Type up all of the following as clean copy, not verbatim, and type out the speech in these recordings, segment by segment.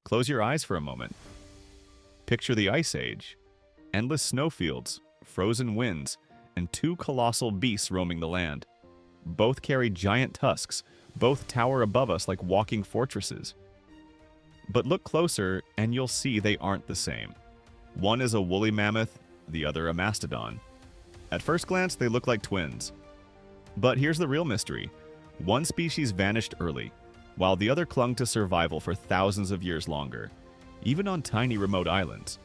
Close your eyes for a moment. Picture the Ice Age. Endless snowfields, frozen winds, and two colossal beasts roaming the land. Both carry giant tusks, both tower above us like walking fortresses. But look closer and you'll see they aren't the same. One is a woolly mammoth, the other a mastodon. At first glance, they look like twins. But here's the real mystery. One species vanished early, while the other clung to survival for thousands of years longer, even on tiny remote islands.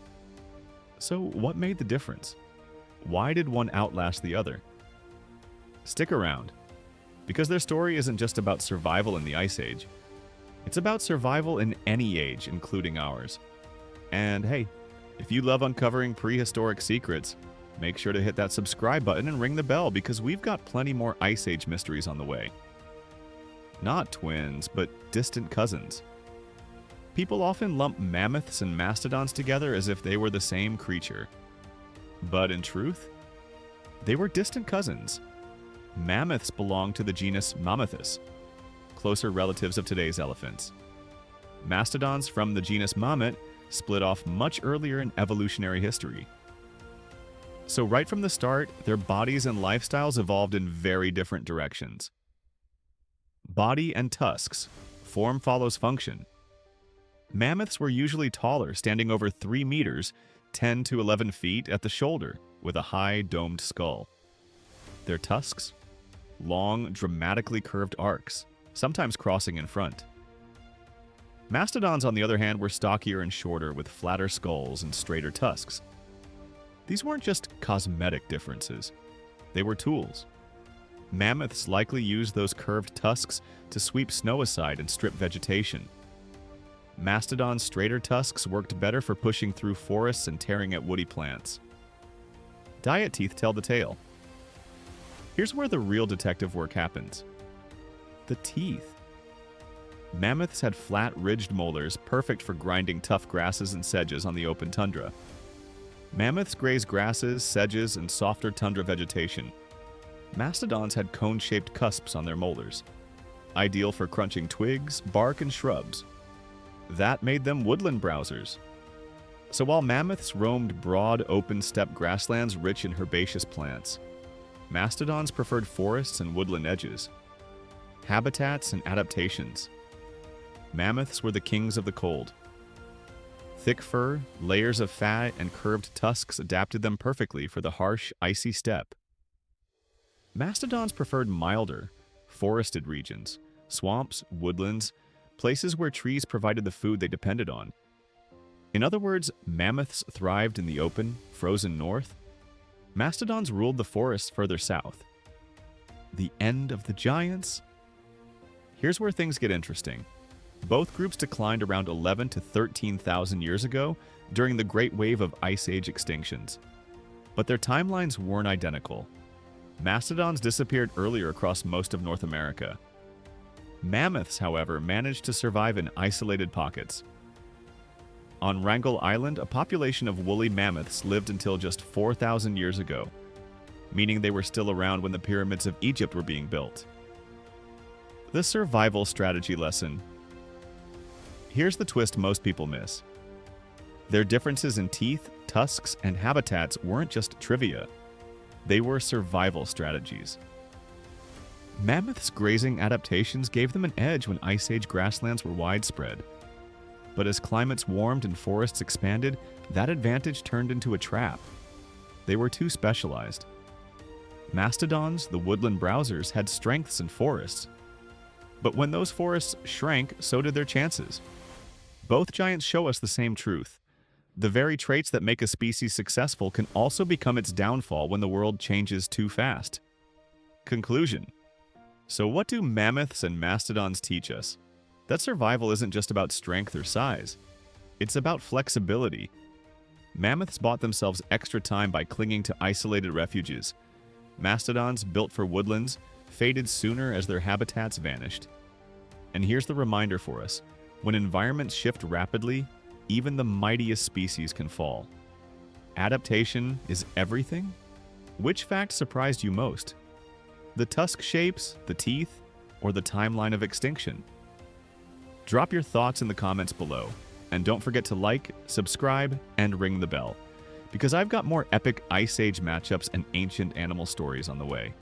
So what made the difference? Why did one outlast the other? Stick around, because their story isn't just about survival in the Ice Age. It's about survival in any age, including ours. And hey, if you love uncovering prehistoric secrets, make sure to hit that subscribe button and ring the bell because we've got plenty more Ice Age mysteries on the way. Not twins, but distant cousins. People often lump mammoths and mastodons together as if they were the same creature. But in truth, they were distant cousins. Mammoths belong to the genus Mammoths, closer relatives of today's elephants. Mastodons from the genus Mammoth split off much earlier in evolutionary history. So right from the start, their bodies and lifestyles evolved in very different directions. Body and tusks. Form follows function. Mammoths were usually taller, standing over 3 meters, 10 to 11 feet at the shoulder, with a high domed skull. Their tusks? Long, dramatically curved arcs, sometimes crossing in front. Mastodons, on the other hand, were stockier and shorter, with flatter skulls and straighter tusks. These weren't just cosmetic differences. They were tools. Mammoths likely used those curved tusks to sweep snow aside and strip vegetation. Mastodon's straighter tusks worked better for pushing through forests and tearing at woody plants. Diet teeth tell the tale. Here's where the real detective work happens. The teeth. Mammoths had flat, ridged molars, perfect for grinding tough grasses and sedges on the open tundra. Mammoths graze grasses, sedges, and softer tundra vegetation. Mastodons had cone-shaped cusps on their molars, ideal for crunching twigs, bark, and shrubs. That made them woodland browsers. So while mammoths roamed broad, open steppe grasslands rich in herbaceous plants, mastodons preferred forests and woodland edges. Habitats and adaptations. Mammoths were the kings of the cold. Thick fur, layers of fat, and curved tusks adapted them perfectly for the harsh, icy steppe. Mastodons preferred milder, forested regions, swamps, woodlands, places where trees provided the food they depended on. In other words, mammoths thrived in the open, frozen north. Mastodons ruled the forests further south. The end of the giants? Here's where things get interesting. Both groups declined around 11 to 13,000 years ago during the Great Wave of Ice Age extinctions. But their timelines weren't identical. Mastodons disappeared earlier across most of North America. Mammoths, however, managed to survive in isolated pockets. On Wrangel Island, a population of woolly mammoths lived until just 4,000 years ago, meaning they were still around when the pyramids of Egypt were being built. The survival strategy lesson. Here's the twist most people miss. Their differences in teeth, tusks, and habitats weren't just trivia. They were survival strategies. Mammoths' grazing adaptations gave them an edge when Ice Age grasslands were widespread. But as climates warmed and forests expanded, that advantage turned into a trap. They were too specialized. Mastodons, the woodland browsers, had strengths in forests. But when those forests shrank, so did their chances. Both giants show us the same truth. The very traits that make a species successful can also become its downfall when the world changes too fast. Conclusion. So what do mammoths and mastodons teach us? That survival isn't just about strength or size. It's about flexibility. Mammoths bought themselves extra time by clinging to isolated refuges. Mastodons, built for woodlands, faded sooner as their habitats vanished. And here's the reminder for us. When environments shift rapidly, even the mightiest species can fall. Adaptation is everything? Which fact surprised you most? The tusk shapes, the teeth, or the timeline of extinction? Drop your thoughts in the comments below. And don't forget to like, subscribe, and ring the bell, because I've got more epic Ice Age matchups and ancient animal stories on the way.